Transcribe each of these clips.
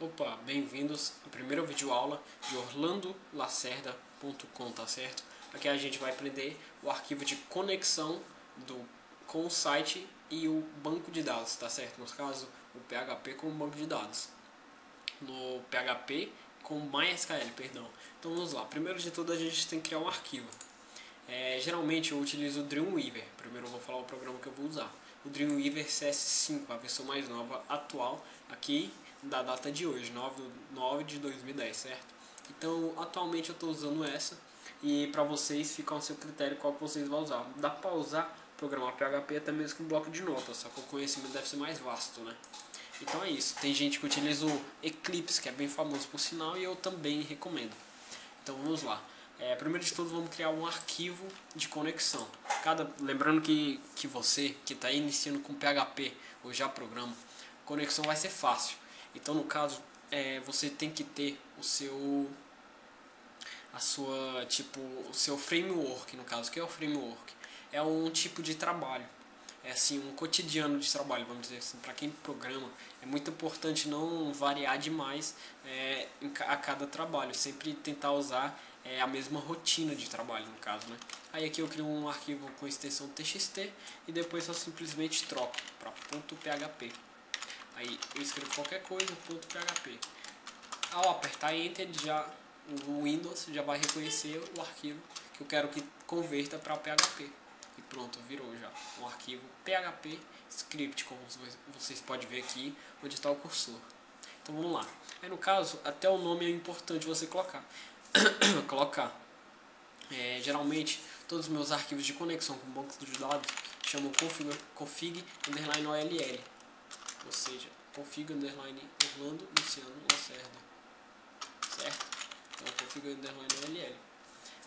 Opa, bem-vindos à primeira videoaula de orlandolacerda.com, tá certo? Aqui a gente vai aprender o arquivo de conexão com o site e o banco de dados, tá certo? No caso, o PHP com o banco de dados. No PHP com MySQL, perdão. Então vamos lá. Primeiro de tudo a gente tem que criar um arquivo. Geralmente eu utilizo o Dreamweaver. Primeiro eu vou falar o programa que eu vou usar. O Dreamweaver CS5, a versão mais nova, atual, aqui da data de hoje, 9 de 2010, certo? Então atualmente eu estou usando essa e para vocês fica ao seu critério qual que vocês vão usar. Dá para usar programar PHP até mesmo com bloco de notas, só que o conhecimento deve ser mais vasto, né? Então é isso. Tem gente que utiliza o Eclipse, que é bem famoso por sinal, e eu também recomendo. Então vamos lá. Primeiro de tudo vamos criar um arquivo de conexão. Lembrando que você que está iniciando com PHP ou já programa, conexão vai ser fácil. Então no caso você tem que ter o seu framework. No caso, o que é o framework? É um tipo de trabalho. É assim, um cotidiano de trabalho, vamos dizer assim. Para quem programa, é muito importante não variar demais a cada trabalho. Sempre tentar usar a mesma rotina de trabalho, no caso, né? Aí aqui eu crio um arquivo com extensão txt e depois eu simplesmente troco para .php. Aí eu escrevo qualquer coisa, .php. Ao apertar Enter, o Windows já vai reconhecer o arquivo que eu quero que converta para PHP. E pronto, virou já um arquivo PHP script, como vocês podem ver aqui onde está o cursor. Então vamos lá. Aí no caso, até o nome é importante você colocar. Geralmente, todos os meus arquivos de conexão com bancos de dados chamam config_oll, ou seja, config_Orlando Luciano Lacerda, certo? Então config_oll.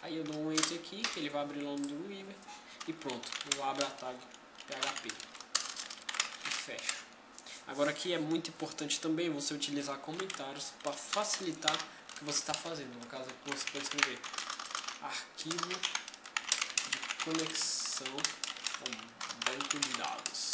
Aí eu dou um enter aqui, ele vai abrir lá no Dreamweaver e pronto, eu abro a tag PHP e fecho. Agora aqui é muito importante também você utilizar comentários para facilitar o que você está fazendo. No caso aqui você pode escrever arquivo de conexão com banco de dados,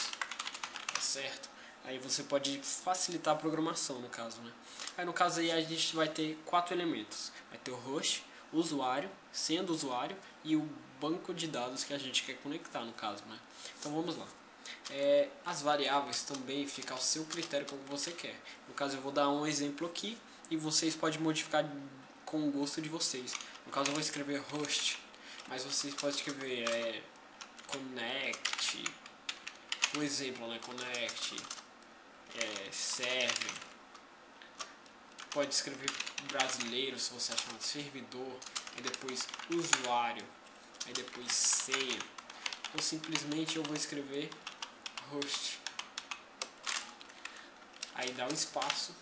tá certo? Aí você pode facilitar a programação, no caso, né? Aí no caso aí a gente vai ter 4 elementos. Vai ter o host, o usuário, senha do usuário e o banco de dados que a gente quer conectar, no caso, né? Então vamos lá. As variáveis também ficam ao seu critério como você quer. No caso eu vou dar um exemplo aqui e vocês podem modificar com o gosto de vocês. No caso eu vou escrever host, mas vocês podem escrever connect, um exemplo, né? Connect, server, pode escrever brasileiro se você achar um servidor, aí depois usuário, aí depois senha, ou simplesmente eu vou escrever host, aí dá um espaço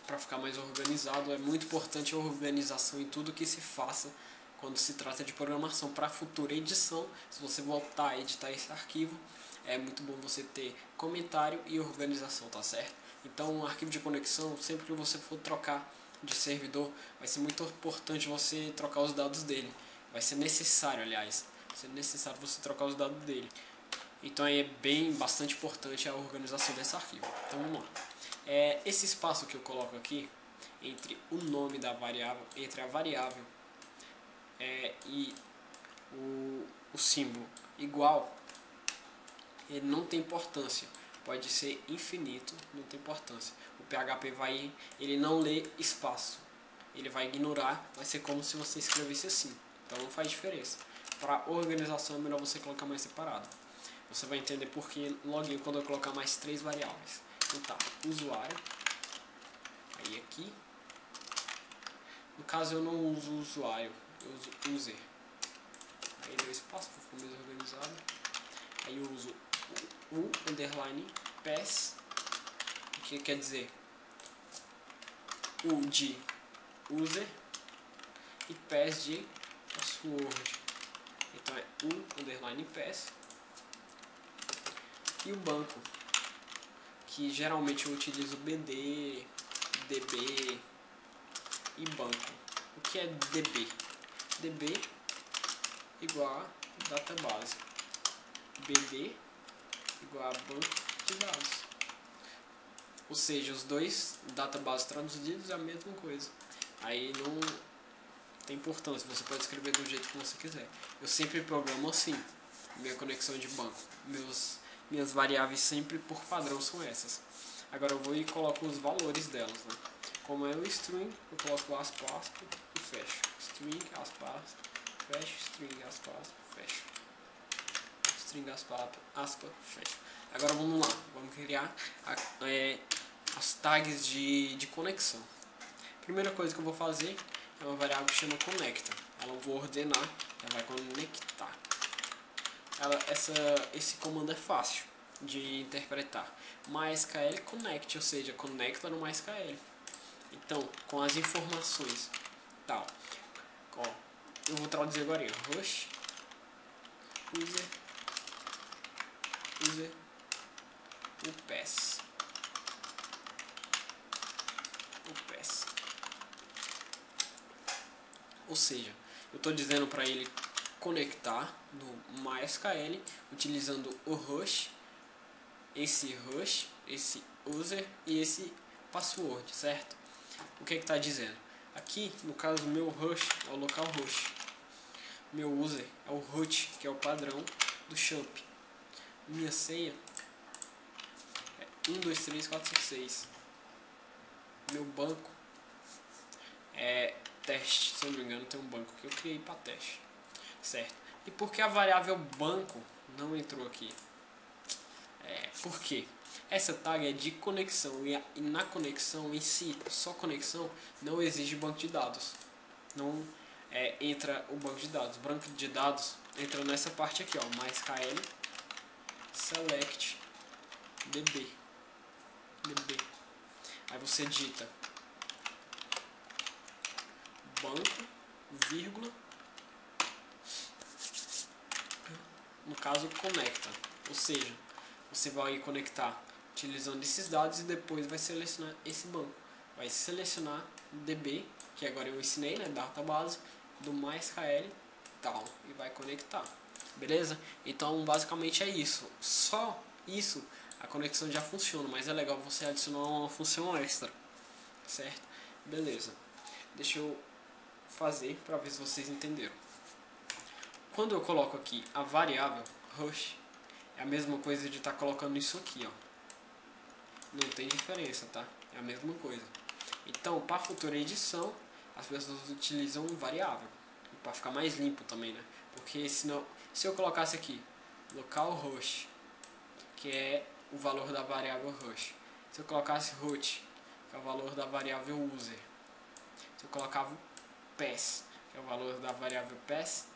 para ficar mais organizado. É muito importante a organização em tudo que se faça quando se trata de programação para futura edição. Se você voltar a editar esse arquivo, é muito bom você ter comentário e organização, tá certo? Então, um arquivo de conexão, sempre que você for trocar de servidor, vai ser muito importante você trocar os dados dele. Vai ser necessário, aliás, você trocar os dados dele. Então é bastante importante a organização desse arquivo. Então vamos lá. Esse espaço que eu coloco aqui entre o nome da variável, entre a variável e o símbolo igual, ele não tem importância. Pode ser infinito, não tem importância. O PHP ele não lê espaço, ele vai ignorar, vai ser como se você escrevesse assim. Então não faz diferença. Para organização é melhor você colocar mais separado. Você vai entender porque login quando eu colocar mais 3 variáveis. Então tá, usuário, aí aqui, no caso eu não uso usuário, eu uso user. Aí deu espaço para ficar mais organizado. Aí eu uso o underline pass, que quer dizer o de user e pass de password. Então é o underline pass. E o banco, que geralmente eu utilizo BD, DB e banco. O que é DB? DB igual a database, BD igual a banco de dados. Ou seja, os dois databases traduzidos é a mesma coisa. Aí não tem importância, você pode escrever do jeito que você quiser. Eu sempre programo assim, minha conexão de banco. Minhas variáveis sempre por padrão são essas. Agora eu vou e coloco os valores delas, né? Como é o string, eu coloco aspa, aspa e fecho. String, aspa, aspa, fecho, string, aspa, aspa, fecho. String, aspa, aspa, fecho. Agora vamos lá, vamos criar as tags de conexão. Primeira coisa que eu vou fazer é uma variável que chama conecta. Ela eu vou ordenar, ela vai conectar. Esse comando é fácil de interpretar. MySQL connect, ou seja, conecta no MySQL. Então, com as informações, tal. Ó, eu vou traduzir agora. Rush, user, o pass. Ou seja, eu estou dizendo para ele conectar no MySQL utilizando o rush, esse user e esse password, certo? O que está dizendo? Aqui, no caso, meu rush é o localhost. Meu user é o root, que é o padrão do champ. Minha senha é 123456. Meu banco é teste, se eu não me engano tem um banco que eu criei para teste, certo? E por que a variável banco não entrou aqui? Por quê? Essa tag é de conexão e na conexão em si, só conexão, não exige banco de dados. Não entra o banco de dados. O banco de dados entra nessa parte aqui, ó, MySQL select db. Aí você digita banco, vírgula, no caso conecta, ou seja, você vai conectar utilizando esses dados e depois vai selecionar esse banco, vai selecionar db, que agora eu ensinei, né, database do MySQL tal, e vai conectar, beleza? Então basicamente é isso, só isso a conexão já funciona, mas é legal você adicionar uma função extra, certo? Beleza, deixa eu fazer para ver se vocês entenderam. Quando eu coloco aqui a variável rush, é a mesma coisa de estar colocando isso aqui, ó. Não tem diferença, tá? É a mesma coisa. Então, para futura edição, as pessoas utilizam variável, para ficar mais limpo também, né? Porque senão, se eu colocasse aqui localhost, que é o valor da variável rush, se eu colocasse root, que é o valor da variável user, se eu colocava pass, que é o valor da variável pass,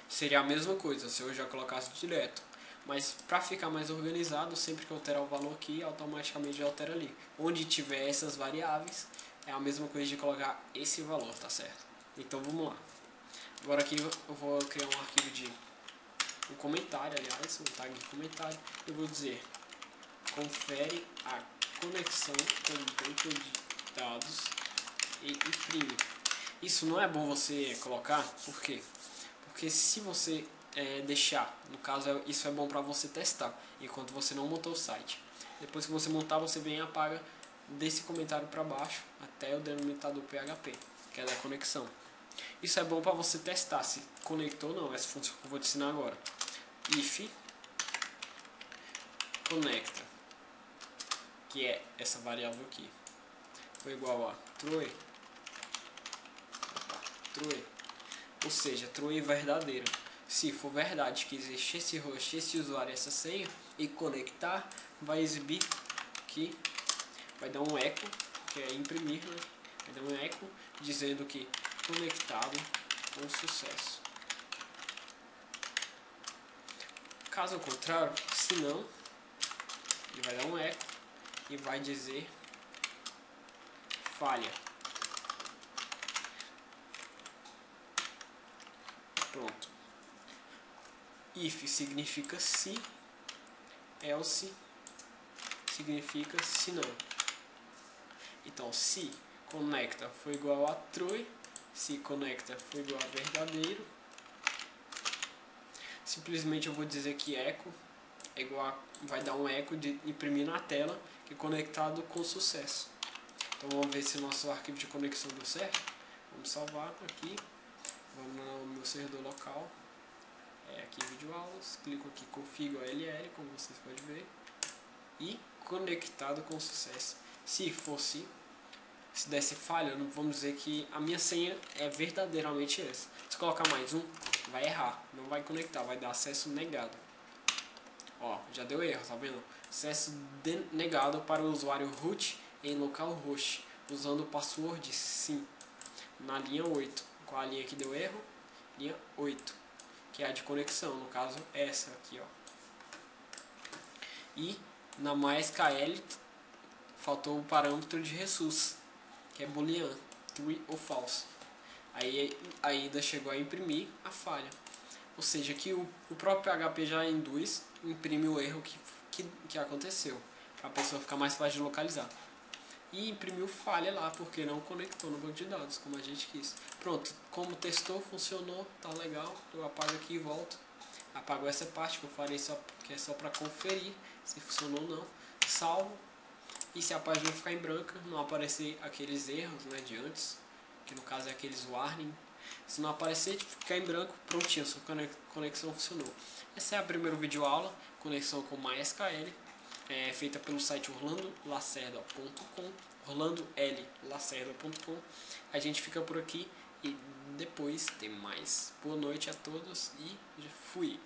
seria a mesma coisa se eu já colocasse direto. Mas para ficar mais organizado, sempre que eu alterar o valor aqui, automaticamente já altera ali. Onde tiver essas variáveis, é a mesma coisa de colocar esse valor, tá certo? Então vamos lá. Agora aqui eu vou criar um arquivo de um comentário, aliás, um tag de comentário. Eu vou dizer confere a conexão com o banco de dados e imprime. Isso não é bom você colocar, por quê? Porque se você deixar, no caso isso é bom para você testar, enquanto você não montou o site. Depois que você montar, você vem e apaga desse comentário para baixo até o delimitador PHP, que é da conexão. Isso é bom para você testar se conectou ou não, essa função que eu vou te ensinar agora. If conecta, que é essa variável aqui, foi igual a true, ou seja, true verdadeiro. Se for verdade que existe esse host, esse usuário, essa senha, e conectar, vai exibir que vai dar um eco, que é imprimir, né? Vai dar um eco dizendo que conectado com sucesso. Caso contrário, se não, ele vai dar um eco e vai dizer falha. Pronto. If significa se, else significa se não. Então, se conecta foi igual a true, se conecta foi igual a verdadeiro. Simplesmente eu vou dizer que eco é igual a, vai dar um eco de imprimir na tela, que e conectado com sucesso. Então vamos ver se o nosso arquivo de conexão deu certo. Vamos salvar aqui. Vamos no meu servidor local. Aqui vídeo aulas. Clico aqui config OLL, como vocês podem ver. E conectado com sucesso. Se desse falha, vamos dizer que a minha senha é verdadeiramente essa. Se colocar mais um, vai errar, não vai conectar, vai dar acesso negado. Ó, já deu erro, tá vendo? Acesso negado para o usuário root em localhost, usando o password sim, na linha 8. Qual a linha que deu erro? Linha 8, que é a de conexão, no caso essa aqui, ó. E na MySQL faltou o parâmetro de ressource, que é boolean, true ou false. Aí ainda chegou a imprimir a falha. Ou seja, que o próprio PHP já induz, imprime o erro que aconteceu, para a pessoa ficar mais fácil de localizar. E imprimiu falha lá, porque não conectou no banco de dados, como a gente quis. Pronto, como testou, funcionou, tá legal. Eu apago aqui e volto. Apago essa parte que eu falei que é só para conferir se funcionou ou não. Salvo. E se a página ficar em branca, não aparecer aqueles erros, né, de antes, que no caso é aqueles warning. Se não aparecer, ficar em branco, prontinho, sua conexão funcionou. Essa é a primeira videoaula, conexão com MySQL, feita pelo site orlandolacerda.com, orlandolacerda.com. A gente fica por aqui e depois tem mais. Boa noite a todos e fui!